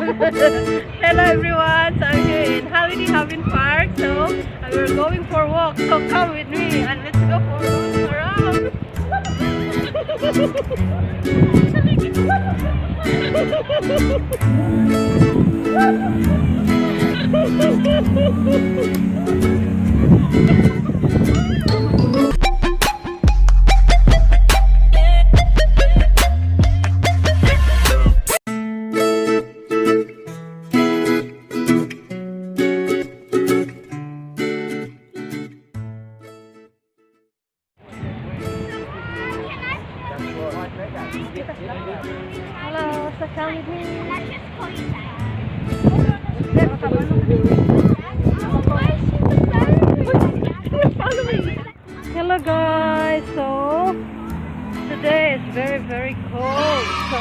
Hello everyone, so I'm here in Holiday Haven Park, so we're going for a walk, so come with me and let's go for a walk around. Hello, so come with me. Hello guys, so today is very cold. So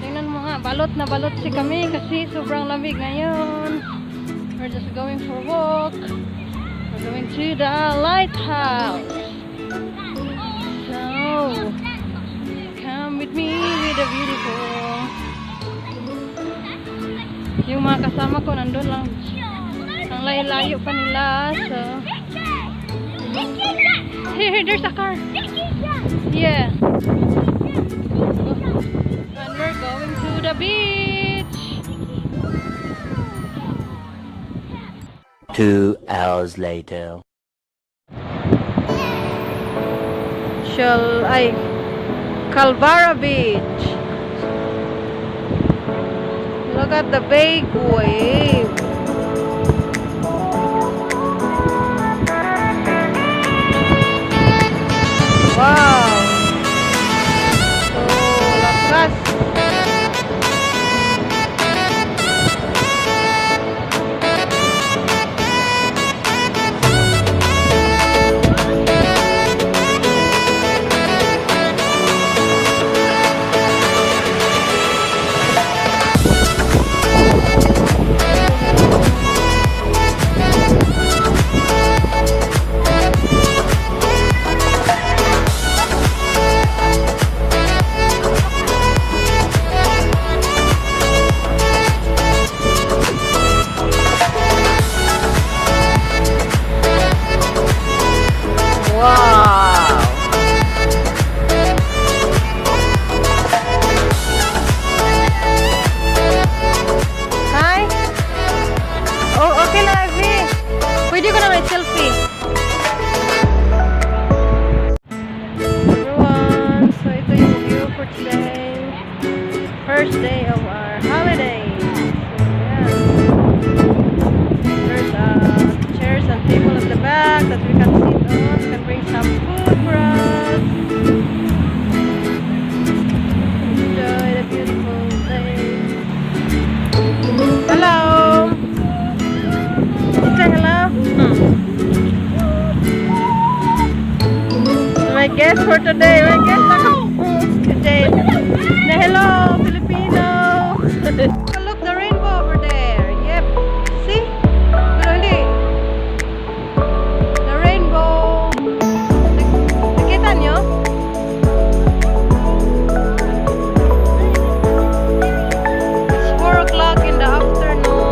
tingnan mo nga, balot na balot si kami kasi sobrang lamig ngayon. We're just going for a walk. We're going to the lighthouse. So come with me with the beautiful. Yung mga kasama ko nandun lang. Ang layo-layo pa nila. So here, there's a car. Yeah. And we're going to the beach. 2 hours later. Culburra Beach. Look at the big wave. Wow. So lakas. Pwede ko na may selfie. Everyone, so ito yung view for today. First day of our holiday. So, yeah. There's chairs and table at the back that we can sit on. We can bring some food for us. Enjoy the beautiful day. Hello! Say hello. My guest for today. My guest today. Hello, Filipino. Look, the rainbow over there. Yep. See? Pero hindi. The rainbow. Nakita nyo? It's 4 o'clock in the afternoon.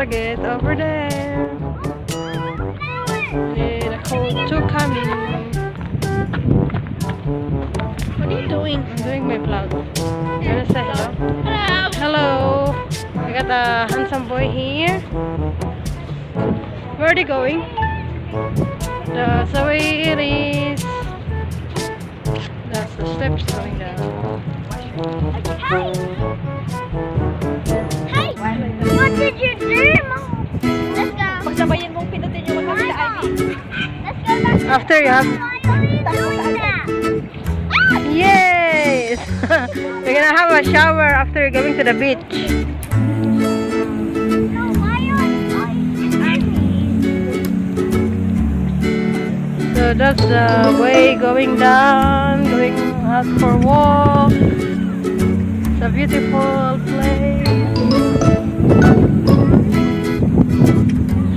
Get over there. And a cold too coming. What are you doing? I'm doing my vlog. You wanna say hello? Hello. I got a handsome boy here. Where are they going? That's the way it is. That's the steps going down. After you have... Yes! We're gonna have a shower after going to the beach. So that's the way going down, going out for a walk. It's a beautiful place.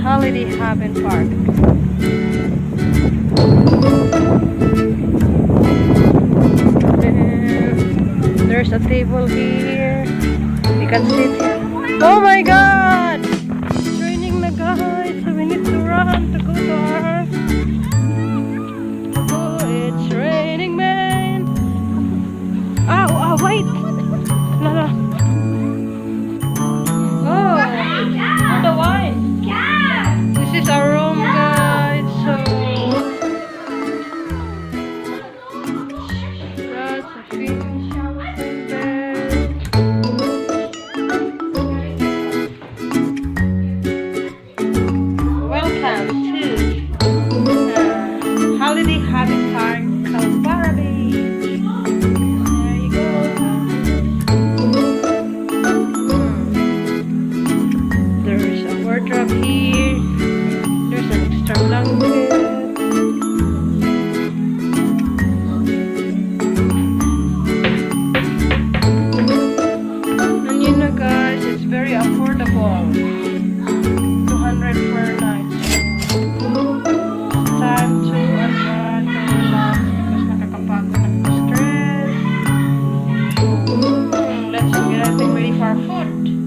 Holiday Haven Park. There's a table here. You can sit here. Oh my god! It's raining na guys, so we need to run to go to our house. Oh, it's raining, man. Oh, wait. No. Oh, the wine. This is our room, guys. So that's a fish bed. Welcome to Holiday Haven Park, Culburra Beach. There you go. There's a wardrobe here. There's an extra blanket. And you know guys, it's very affordable. 200 per night. Time to unwind and relax because nakakapagod na stress. Let's get everything ready for our food.